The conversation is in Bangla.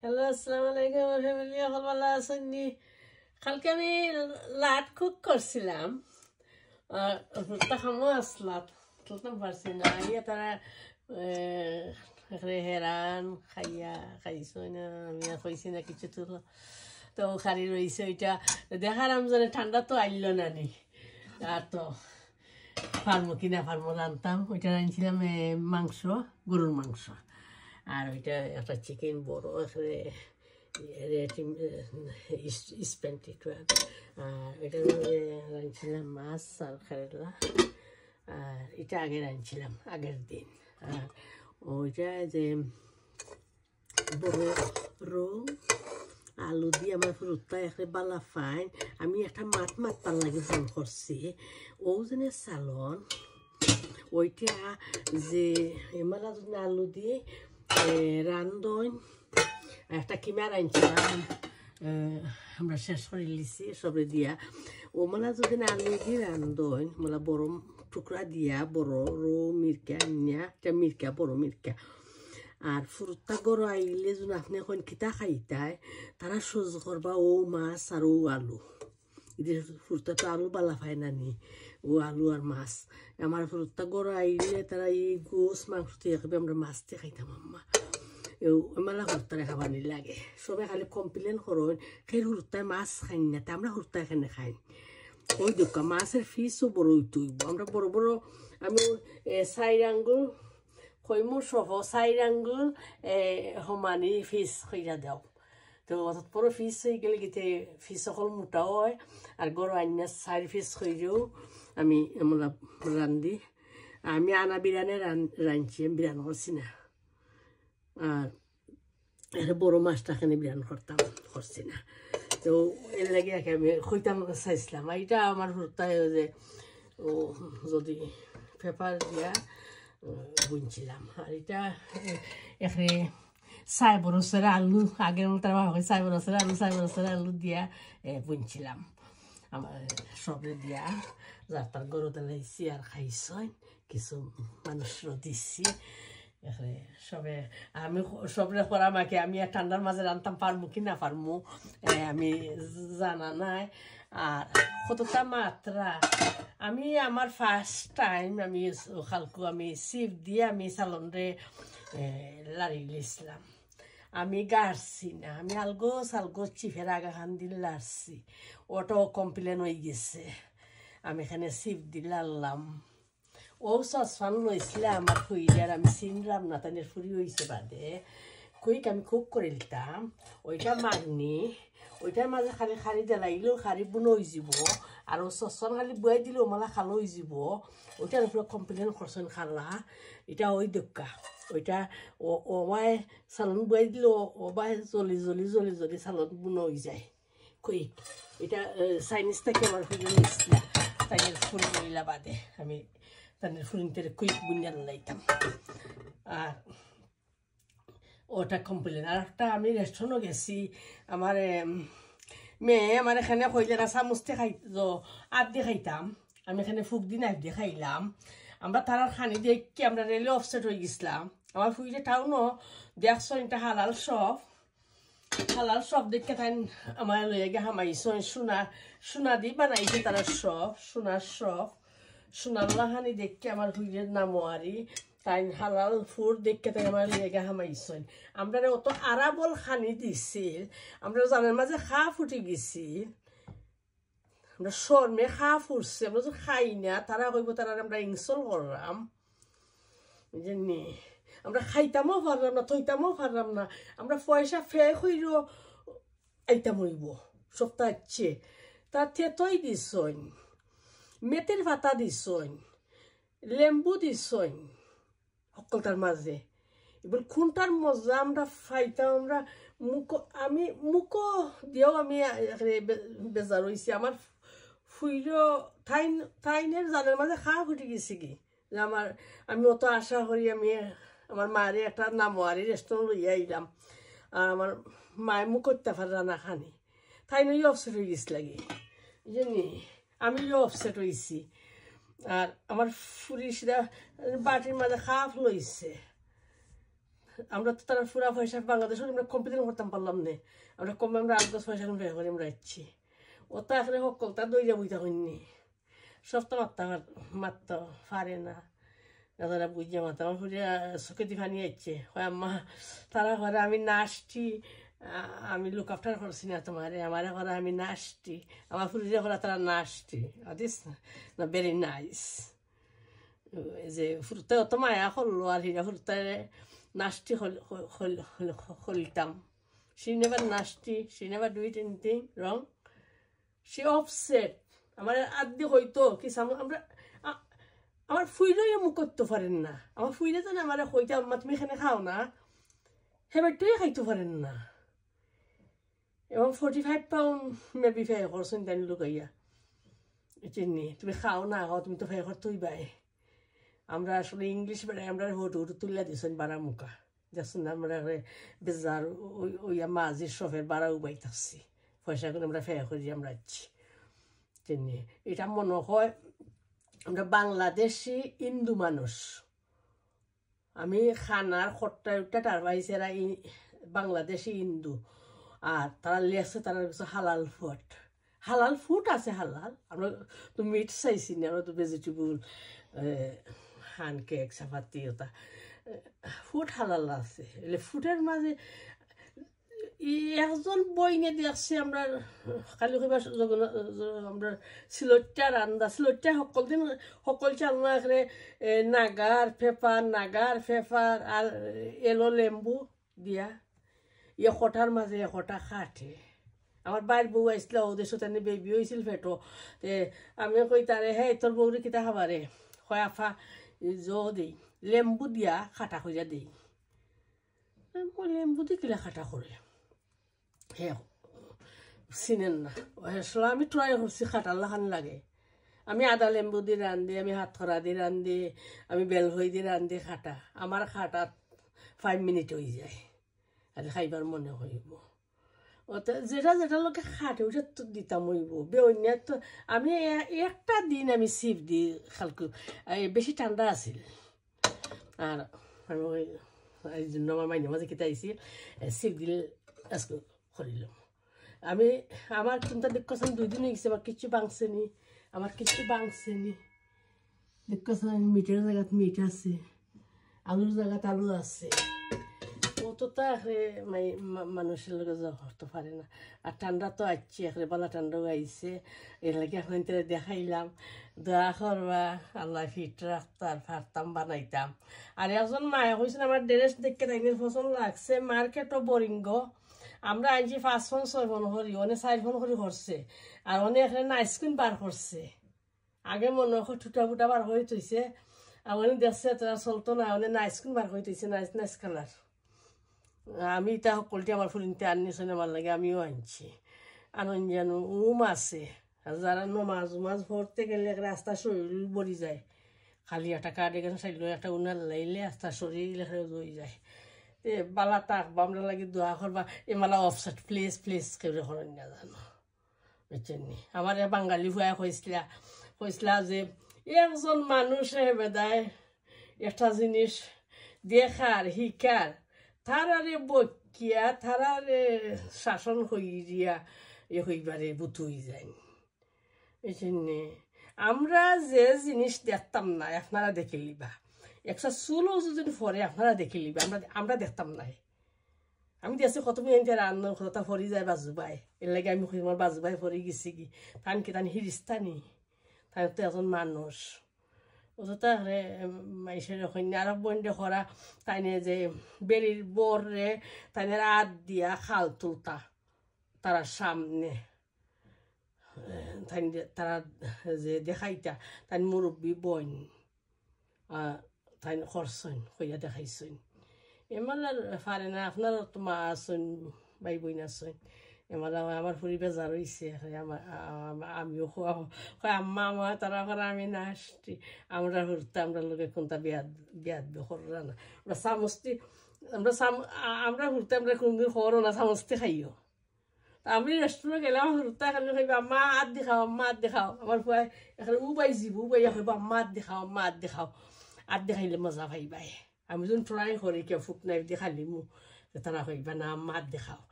হ্যালো, আসসালামু আলাইকুম ফ্যামিলি, সকল ভালো আছেন নি? কালকে আমি লাট কুক করছিলাম আর তাকামো আসলাম তুলতাম পারছি না ইয়ে তারা হেরান খাইয়া খাইছো না আমি আর খাইছি না কিছু তুলো তো খালি রয়েছে ওইটা দেখারাম জানে ঠান্ডা তো আইল না নি আর তো ফার্মো কিনা ফার্মো রানতাম ওইটা রাঁধছিলাম মাংস গরুর মাংস আর ওইটা একটা চিকেন বড় স্প্যান্ট একটু আর এটার মধ্যে রাঁধছিলাম মাছ আর খেলা আর এটা আগে রাঁধছিলাম আগের দিন আর ওইটা যে বড় রো আলু দিয়ে আমার ফুরুত্তা একটা বালা ফাইন আমি একটা মাতবার লাগে ফোন করছি ও যেন সালন ওইটা যে এমালা যদি আলু দিয়ে রান্ধন একটা কিমা রাঁধছিলাম আমরা শেষ করে লিছি সবে দিয়া ও মালা যদি আলু দিয়ে রান্ধন মালা বড় টুকরা দিয়া বড় রো মিরকা আনিয়া মিরকা বড় মিরকা আর ফুরুত্তা গরু আইলে যদি আপনি এখন কিতা খাইতায় তারা সোজ করবা ও মাছ আর ও আলু এদের ফুরুত্তা তো আলু বালা পায় না নি ও আলু আর মাছ আমার ফুরুত্তা গরু আইলে তারা এই গোস মাংস দিয়ে খাবে আমরা মাছ দিয়ে খাইতাম আম্মা মেলা হুরতারে খাবানি লাগে সবাই খালি কমপ্লেন করেন সেই হুরতায় মাছ খাই না তা আমরা হুরতা এখানে খাই ওই দোকা মাছের ফিসও বড় তুইব আমরা বড় বড় আমি 4 আঙ্গুল কইমুর সহ 4 আঙ্গুল সমানি ফিস খৈরা দেও তো অর্থাৎ পুরো ফিস হয়ে গেলে গিয়ে ফিস সকল মোটাও হয় আর গরু আইনা 4 ফিস খৈরেও আমি আমরা রান্ধি আমি আনা বিরিয়ানি রাঁধছি আমি বিরিয়ানি করছি না আর বড় মাছটাখানে বিরান করছি না তো এর লাগে আমি খৈতাম চাইছিলাম এইটা আমার হুরতায় যে ও যদি পেপার দিয়া বুনছিলাম আর এটা এখানে 4 বছরের আলু আগের মতো হয় 4 বছরের আলু দিয়া বুনছিলাম আমার সবে দিয়া যার তার গরু দিলাইছি আর খাইছই কিছু মানুষও দিচ্ছি সবে আমি সবরে করা মাকে আমি ঠান্ডার মাঝে রান্তাম পারমু কি না পারমু আমি জানা নাই আর কতটা মাত্রা আমি আমার ফার্স্ট টাইম আমি খালকু আমি সিপ দিয়ে আমি সালনরে লাড়ি লিছিলাম আমি গাড়ছি না আমি আলগো চিফের আগা খান দিল লাড়ছি ওটাও কমপ্লেন হয়ে গেছে আমি এখানে সিপ দিয়ে লাড়লাম ও সসফান লইছিলে আমার খুইলার আমি চিনলাম না তাদের ফুরি হয়েছে বাদে কুইক আমি খুব করে দিতাম ওইটা মাগনি ওইটার মাঝে খালি খালি দেলাইলেও খালি বুনো হয়ে যাব আর ও সসফান খালি বুয়াই দিলেও মালা খালো হয়ে যাব ওইটার উপরে কমপ্লেন করছেন খালা এটা ওই দোকা ওইটা ওবাই চালন বুয়াই দিলেও ওবাই জলি চালন বুনো হয়ে যায় কুইক এটা চাইনিজ থেকে আমার ফুরি নিয়েছিল চাইনিজ ফুল লইলা বাদে আমি তাদের ফুরিনতে কুইক বুনিয়ান লাইতাম আর ওটা কমপ্লেন আর একটা আমি রেস্টুরেন্টও গেছি আমার মেয়ে আমার এখানে কইলে না চামচতে আট দিয়ে খাইতাম আমি এখানে ফুক দিন আট দিয়ে খাইলাম আমরা তার খানি দেখি আমরা রেলে অফসেট হয়ে গেছিলাম আমার ফুইলে টাউনও দেখছো এটা হালাল সব দেখে তাই আমার লইয়া গে হামাইছ সোনা দি বানাইছে তারা সোনার সোনার লাহানি দেখে আমার হুইলের নামোয়ারি তাই হালাল ফুড দেখে তাই আমার লেগা হামাইছেন আমরা অত আরাবল খানি দিছিল আমরা জানার মাঝে খা ফুটে গেছি আমরা শর্মে খা ফুটছে আমরা তো খাই না তারা কইব তারা আমরা ইনসল করলাম বুঝলি আমরা খাইতামও পারলাম না থইতামও পারলাম না আমরা পয়সা ফেক হইল আইতাম হইব সপ্তাহ তার থেতই দিছন মেতের পাতা দিছন লেম্বু দিছন সকলটার মাঝে এবার কোনটার মজা আমরা ফাইতাম আমরা আমি মুখো দিয়েও আমি বেজার হয়েছি আমার ফুইরও থাইনের জালের মাঝে খাওয়া ফুটে গেছি কি যে আমি অত আশা করি আমি আমার মায়ের একটা নামোয়ারি রেস্টুরেন্ট লইয়া আইলাম আর আমার মায়ে মুখ করতে পারে রান্না খানি তাই নই অফসেট হয়ে গেছি লাগে জানি আমিও অফসেট হয়েছি আর আমার ফুরি সেটা বাটির মাঝে খাপ লইছে আমরা তো তারা পুরা পয়সা বাংলাদেশে আমরা কম্পিউটার করতাম পারলাম না আমরা কমে আমরা 8-10 পয়সা ব্যয় করে আমরা যাচ্ছি ওটা এখানে সকলটা দইরা বইতা হইনি সবটা মারতে পারে না তারা বুঝে মাথা আমার ফুটে চোখেতে ফানি যাচ্ছে হয় আম্মা তারা ঘরে আমি নাচটি আমি লুক আফটার করছি না তোমারে আমার ঘরে আমি নাচটি আমার ফুটে ঘরে তারা নাচটি দিস না ভেরি নাইস যে ফুটতে অত মায়া করলো আর হিরা ফুটতে নাচটি হলিতাম she never nasty she never do it anything wrong she upset আমার আদি হইতো কি আমরা আমার ফুইরই মুখ করতে পারেন না আমার ফুইরে তো না আমার হইতে আম্মা তুমি এখানে খাও না হেবারটাই খাইতে পারেন না এবং 45 পাউন্ড মেবি ফে করছেন তাই লুকাইয়া চিনি তুমি খাও না খাও তুমি তো ফে করতেই বাই আমরা আসলে ইংলিশ বেড়াই আমরা হোটু তুলিয়া দিয়েছেন বারা মুখা যাচ্ছেন আমরা বেজার ওই মাঝির সফের বাড়া উবাই থাকছি পয়সা করে আমরা ফে করি আমরা যাচ্ছি চিনি এটা মনে হয় আমরা বাংলাদেশি হিন্দু মানুষ আমি খানার খট্টা উঠটা টার বাইছেরা বাংলাদেশি হিন্দু আর তারা লেছে তারা হালাল ফুড আছে হালাল আমরা তো মিট চাইছি না আমরা তো ভেজিটেবল হান কেক চাপাতি ওটা ফুড হালাল আছে এলে ফুডের মাঝে একজন বই নিয়ে দেখছি আমরা কালি কইবা আমরা সিলটটা রান্দা সিলটটা সকল চালনা করে নাগার পেপার আর এলো লেম্বু দিয়া ইয়ে খটার মাঝে খটা খাটে আমার বাইর বউ আসছিল ওদের সাথে বেবি হয়েছিল ফেটো আমি কই তারে হে তোর বউরে কিতা খাবারে হয় আফা জো দেই লেম্বু দিয়া খাটা কইরা দেই লেম্বু দিয়ে কিলা খাটা করে হ্যাঁ চিনেন না আসলে আমি ট্রাই করছি খাটার লাখান লাগে আমি আদা লেম্বু দিয়ে রান্ধি আমি হাতখরা দিয়ে রান্ধি আমি বেলভই দিয়ে রান্ধি খাটা আমার খাটা 5 মিনিট হয়ে যায় আর খাইবার মনে হইব ওটা যেটা লোকে খাটে ওটা তো দিতাম হইব বেউন্য তো আমি একটা দিন আমি সিপ দিই খালকু বেশি ঠান্ডা আছিল আর আমি এই জন্য আমার মাইনে মাঝে কেটে আইছিল সিপ দিলে আজকে করিলাম আমি আমার চিন্তা দেখছেন 2 দিন হয়ে গেছে আমার কিছু বাংছেনি দেখছেন মিটের জায়গাত মিট আছে আলুর জায়গাত আলু আছে অতটা মানুষের লোক যা করতে পারে না আর ঠান্ডা তো আসছে এখানে বালা ঠান্ডাও আইছে এর লাগে এখন দেখাইলাম দোয়া করবা আল্লাহ ফিট রাখতাম পারতাম বানাইতাম আর একজন মায়ে কইছেন আমার ড্রেস দেখে তাইনের পছন্দ লাগছে মার্কেটও বোরিঙ্গ আমরা আনছি 5 ফোন 6 ফোন করি অনেক 4 ফোন করে করছে আর অনেক এখানে আইসক্রিম বার করছে আগে মনে হয় টুটা ফুটা বার হয়ে তৈছে আর অনেক দেখছে তারা চলতো না অনেক আইসক্রিম বার হয়ে তৈছে নাইস কালার আমি তা সকলটি আমার ফুলিনতে আনিছেন আমার লাগে আমিও আনছি আনন্দ আছে আর যারা নমাজ ভরতে গেলে রাস্তা শরীর বড়ি যায় খালি একটা কার্ড এখানে চাইল একটা উনার লাইলে রাস্তা শরীর হয়ে যায় বালা তাকবা আমরা লাগে দোয়া করবা এমালা অফসাইড প্লেস কেউ করেন না জানো বুঝছেন নি আমার বাঙালি ভুয়া কইসলা যে একজন মানুষে বেদায় একটা জিনিস দেখার শিকার তারারে বকিয়া তারারে শাসন হইয়া হইবারে বুত হয়ে যায় বুঝছেন নি আমরা যে জিনিস দেখতাম না আপনারা দেখে লিবা একটা চুলও যদি ফরে আপনারা দেখে লিবা আমরা দেখতাম না আমি দেখছি কত মিনিট রান্নার কথা ফরি যায় বাজুবাই এর লাগে আমি আমার বাজুবাই ফরি গেছি কি তান কি তান হিরিস্তানি তাই তো এখন মানুষ ওটা মাইসের ওখানে আরো বন্ডে করা তাইনে যে বেরির বরে তাইনের আদ দিয়া খাল তুলতা তারা সামনে তারা যে দেখাইতা তাই মুরব্বী বোন তাই করছেন কইয়া দেখাইছেন এমালার পারে না আপনারও তো মা আছেন ভাই বোন আছেন এমালা আমার ফুরি বেজার হয়েছে আমিও খোয়া আম্মা আমার তারা করে আমি না আসছি আমরা ঘুরতে আমরা লোকে কোনটা বিয়াদ কররা না ওরা সামস্তি আমরা ঘুরতে আমরা কোনদিন খবরও না সামস্তি খাইও আমি রেস্টুরেন্টে গেলাম ঘুরতে খালি খাইবা আম্মা আদ দেখাও আমার ফুয়াই এখানে উবাই যাব উবাই খাইবা আম্মা আদ দেখাও আদ দেখাইলে মজা পাইবাই আমি যখন ট্রাই করি কেউ ফুক নাইফ দিয়ে খালি মু তারা কইবা না মাত দেখাও